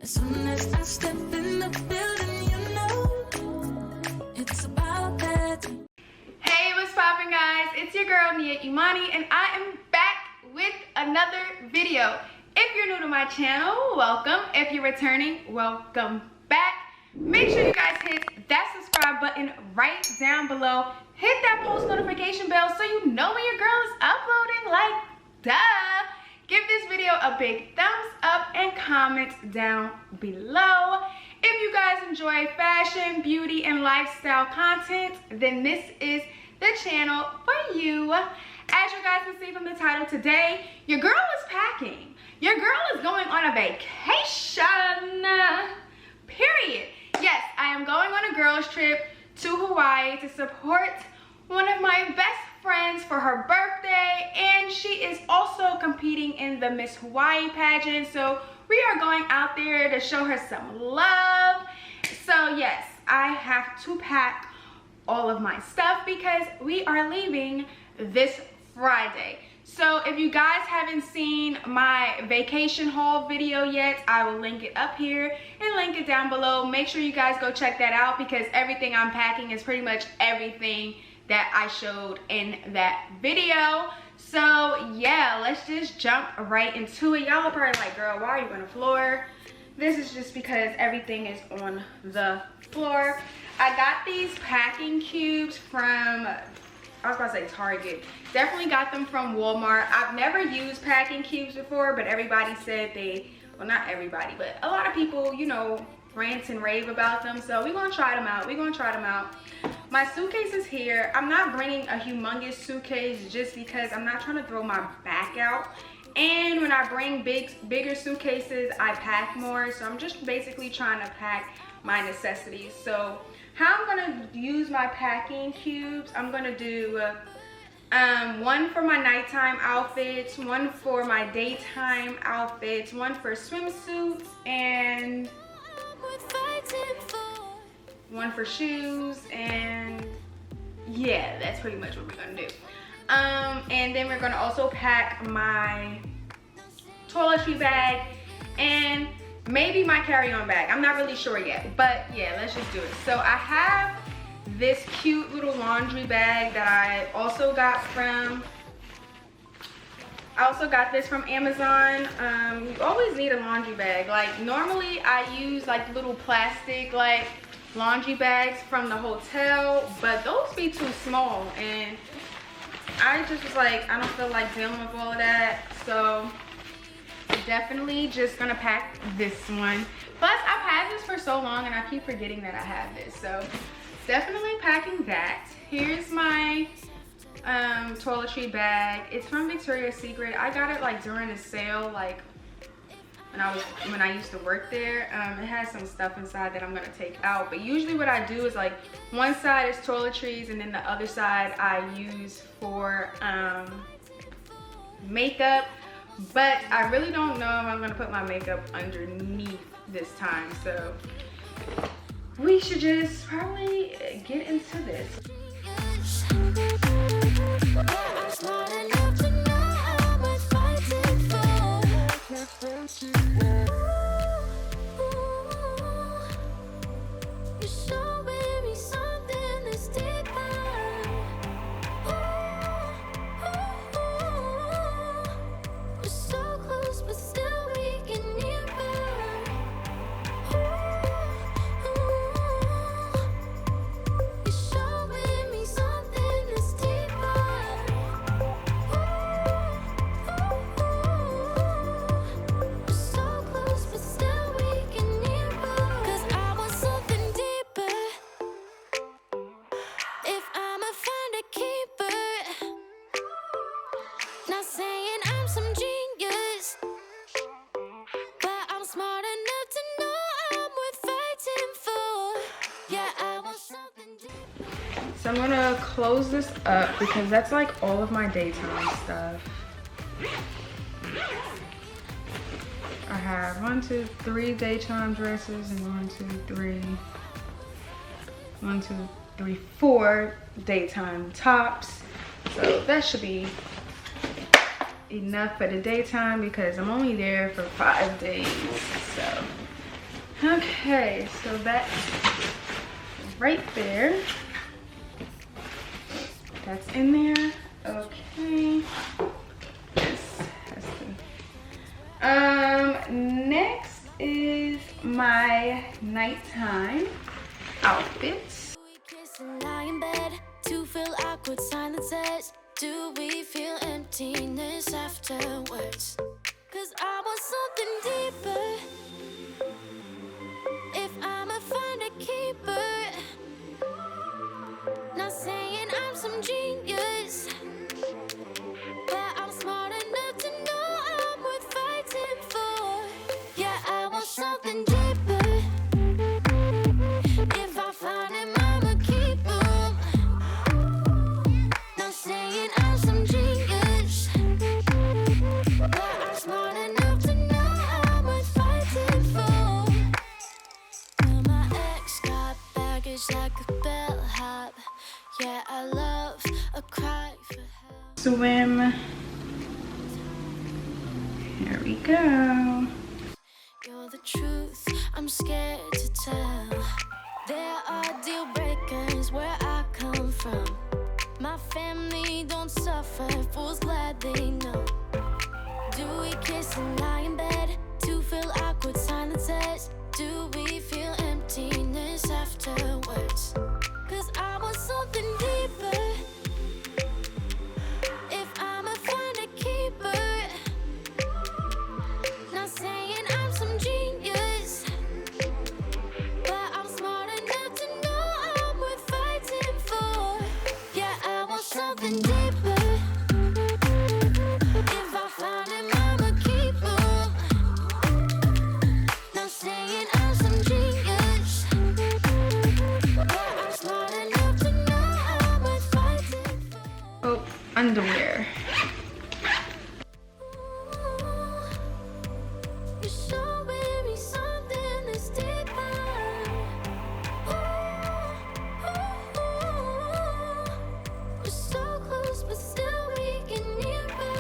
As soon as I step in the building, you know it's about that. Hey, what's poppin', guys? It's your girl Nia Imani, and I am back with another video. If you're new to my channel, welcome. If you're returning, welcome back. Make sure you guys hit that subscribe button right down below. Hit that post notification bell so you know when your girl is uploading, like duh. Give this video a big thumbs up and comment down below. If you guys enjoy fashion, beauty, and lifestyle content, then this is the channel for you. As you guys can see from the title today, your girl is packing. Your girl is going on a vacation, period. Yes, I am going on a girls trip to Hawaii to support one of my best friends for her birthday, and she is also competing in the Miss Hawaii pageant, so we are going out there to show her some love. So yes, I have to pack all of my stuff because we are leaving this Friday. So if you guys haven't seen my vacation haul video yet, I will link it up here and link it down below. Make sure you guys go check that out because everything I'm packing is pretty much everything that I showed in that video. So yeah, let's just jump right into it. Y'all are probably like, girl, why are you on the floor? This is just because everything is on the floor. I got these packing cubes from, I was about to say Target. Definitely got them from Walmart. I've never used packing cubes before, but everybody said they, well, not everybody, but a lot of people, you know, rant and rave about them. So we're gonna try them out. My suitcase is here. I'm not bringing a humongous suitcase just because I'm not trying to throw my back out. And when I bring bigger suitcases, I pack more. So I'm just basically trying to pack my necessities. So how I'm gonna use my packing cubes, I'm gonna do one for my nighttime outfits, one for my daytime outfits, one for swimsuits, and one for shoes. And yeah, that's pretty much what we're gonna do. And then we're gonna also pack my toiletry bag and maybe my carry-on bag. I'm not really sure yet, but yeah, let's just do it. So I have this cute little laundry bag that I also got this from Amazon. You always need a laundry bag. Like normally I use like little plastic like laundry bags from the hotel, but those be too small, and I just was like, I don't feel like dealing with all of that. So definitely just gonna pack this one. Plus I've had this for so long and I keep forgetting that I have this, so definitely packing that. Here's my toiletry bag. It's from Victoria's Secret. I got it like during a sale, like when I used to work there. It has some stuff inside that I'm gonna take out, but usually what I do is like one side is toiletries and then the other side I use for makeup. But I really don't know if I'm gonna put my makeup underneath this time, so we should just probably get into this. So I'm gonna close this up because that's like all of my daytime stuff. I have 1, 2, 3 daytime dresses and 4 daytime tops. So that should be enough for the daytime because I'm only there for 5 days. So Okay, so that's right there. That's in there. Okay. This has to. Next is my nighttime outfits. We kiss and lie in bed to fill awkward silences. Do we feel emptiness afterwards? 'Cause I want something deeper. If I'ma find a keeper, not saying I'm some genius, but I'm smart enough to know I'm worth fighting for. Yeah, I want something deeper. If I find him, I'ma keep him. Not saying I'm some genius, but I'm smart enough to know I'm worth fighting for. Well, my ex got baggage like a bellhop. Yeah, I love a cry for help. Swim. Here we go. You're the truth, I'm scared to tell. There are deal breakers where I come from. My family don't suffer, fools glad they know. Do we kiss and lie in bed to fill awkward silences? Do we feel emptiness afterwards? 'Cause I want something deeper. If I'ma find a keeper, not saying I'm some genius, but I'm smart enough to know I'm worth fighting for. Yeah, I want something deeper. If I find him, I'ma keep him. Not saying I'm some genius, but I'm smart enough to know I'm worth fighting for. Oh, underwear. You're showing me something that's deeper. We're so close, but still we get nearer.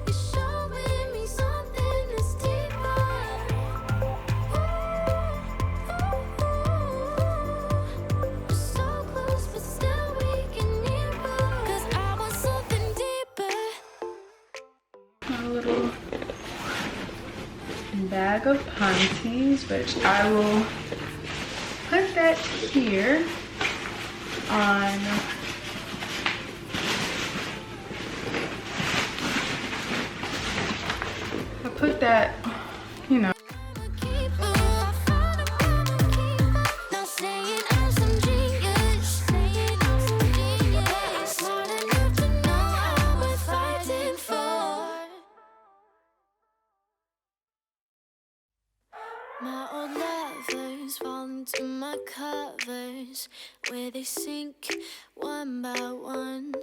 You're showing me something that's deeper. We're so close, but still we get nearer. 'Cause I want something deeper. A little bag of panties, which I will put that here on I put that, you know. Not saying I'm some genius, saying I'm some genius. Smart enough to know I'm worth fighting for. My old lovers fall into my covers, where they sink one by one.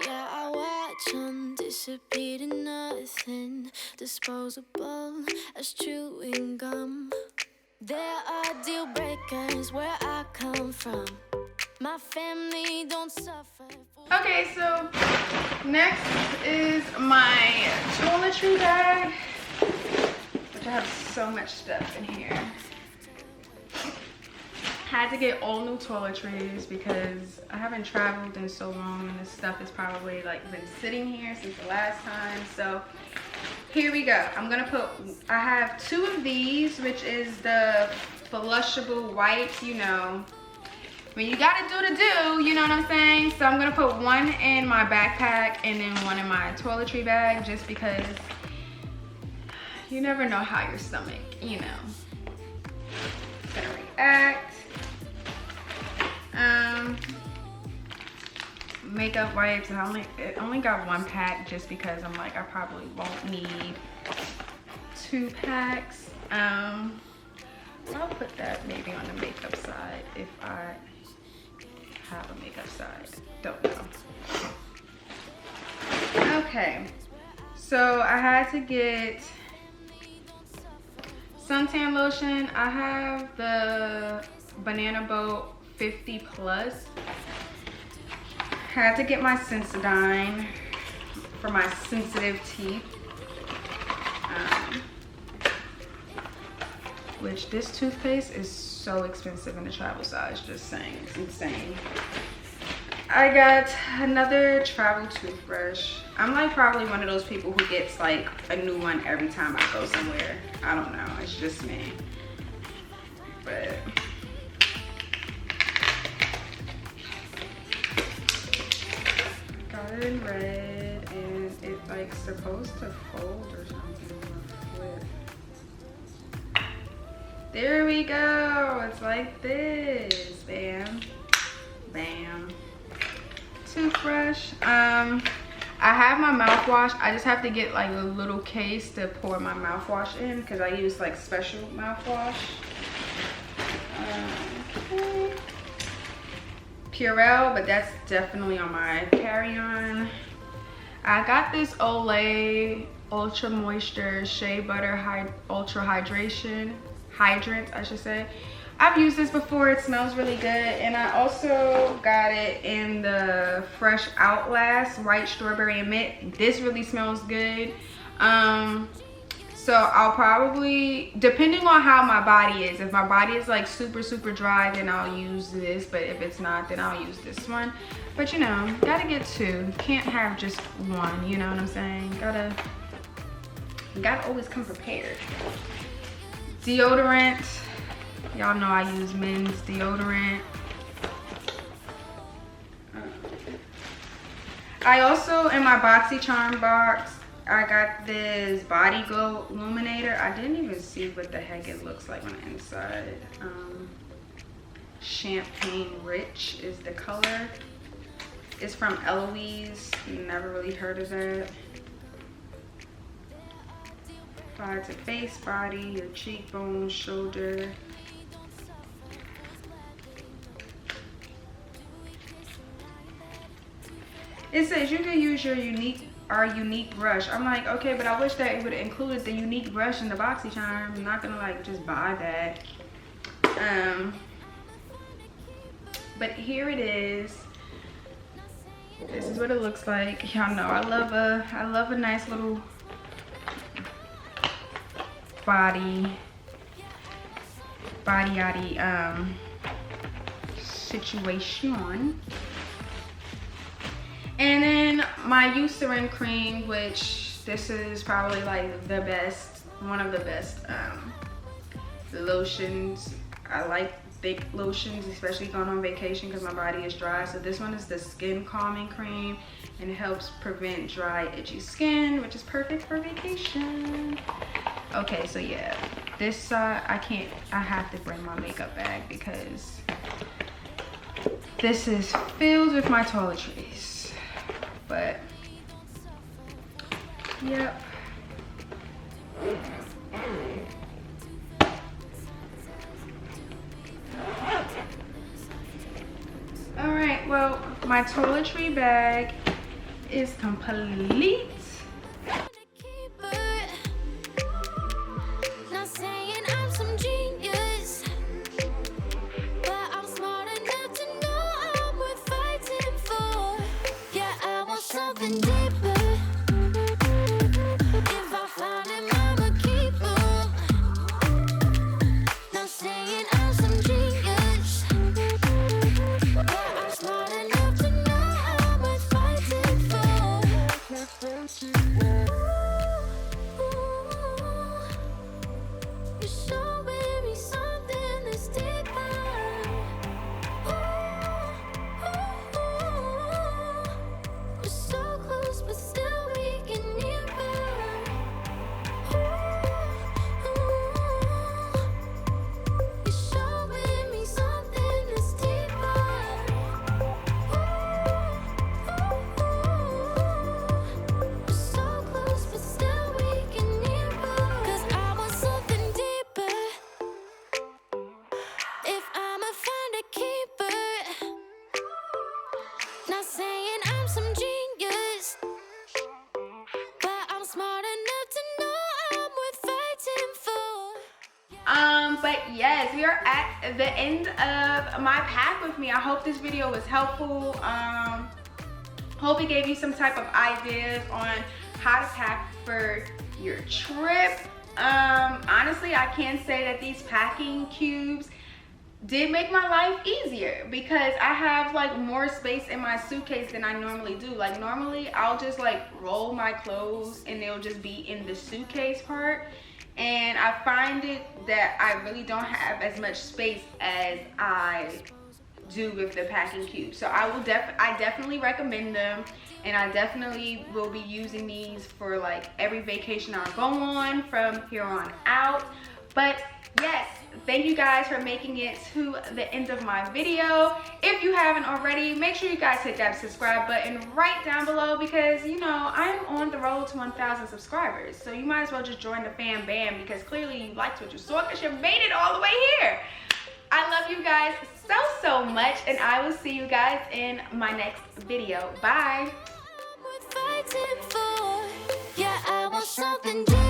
Yeah, I watch them disappear to nothing, disposable as chewing gum. There are deal breakers where I come from. My family don't suffer. Okay, so next is my toiletry bag, which I have so much stuff in here. Had to get all new toiletries because I haven't traveled in so long and this stuff has probably like been sitting here since the last time. So here we go. I have 2 of these, which is the flushable wipes, you know. When you gotta do the do, you know what I'm saying? So I'm gonna put one in my backpack and then one in my toiletry bag, just because you never know how your stomach, you know, is gonna react. Makeup wipes, I only got 1 pack just because I'm like, I probably won't need 2 packs. I'll put that maybe on the makeup side if I have a makeup side, don't know. Okay, so I had to get suntan lotion. I have the Banana Boat 50 Plus. Had to get my Sensodyne for my sensitive teeth. Which this toothpaste is so expensive in the travel size, just saying, it's insane. I got another travel toothbrush. I'm like probably one of those people who gets like a new one every time I go somewhere. I don't know, it's just me. But got it in red, and it's like supposed to fold or something or flip. There we go, it's like this, bam, bam. Toothbrush. I have my mouthwash. I just have to get like a little case to pour my mouthwash in because I use like special mouthwash. Okay. Purell, but that's definitely on my carry-on. I got this Olay Ultra Moisture Shea Butter Ultra Hydrant, I should say. I've used this before, it smells really good. And I also got it in the Fresh Outlast White Strawberry and Mint. This really smells good. So I'll probably, depending on how my body is, if my body is like super dry, then I'll use this. But if it's not, then I'll use this one. But you know, gotta get two. Can't have just one, you know what I'm saying? Gotta always come prepared. Deodorant. Y'all know I use men's deodorant. I also, in my BoxyCharm box, I got this Body Glow Illuminator. I didn't even see what the heck it looks like on the inside. Champagne Rich is the color. It's from Eloise. Never really heard of that. Applied to face, body, your cheekbones, shoulder. It says you can use our unique brush. I'm like, okay, but I wish that it would have included the unique brush in the BoxyCharm. I'm not gonna like just buy that. But here it is. This is what it looks like. Y'all know I love a nice little body situation. And then my Eucerin cream, which this is probably like the best, one of the best lotions. I like thick lotions, especially going on vacation because my body is dry. So this one is the Skin Calming Cream and it helps prevent dry, itchy skin, which is perfect for vacation. Okay, so yeah, this side, I have to bring my makeup bag because this is filled with my toiletries. But yep. All right, well, my toiletry bag is complete. But yes, we are at the end of my pack with me. I hope this video was helpful. Hope it gave you some type of ideas on how to pack for your trip. Honestly, I can say that these packing cubes did make my life easier because I have like more space in my suitcase than I normally do. Like normally I'll just like roll my clothes and they'll just be in the suitcase part, and I find it that I really don't have as much space as I do with the packing cube. So I definitely recommend them, and I definitely will be using these for like every vacation I go on from here on out. But yes, thank you guys for making it to the end of my video. If you haven't already, make sure you guys hit that subscribe button right down below, because you know I'm on the road to 1,000 subscribers, so you might as well just join the fam bam, because clearly you liked what you saw because you made it all the way here. I love you guys so much, and I will see you guys in my next video. Bye. Fighting for, yeah, I want something different.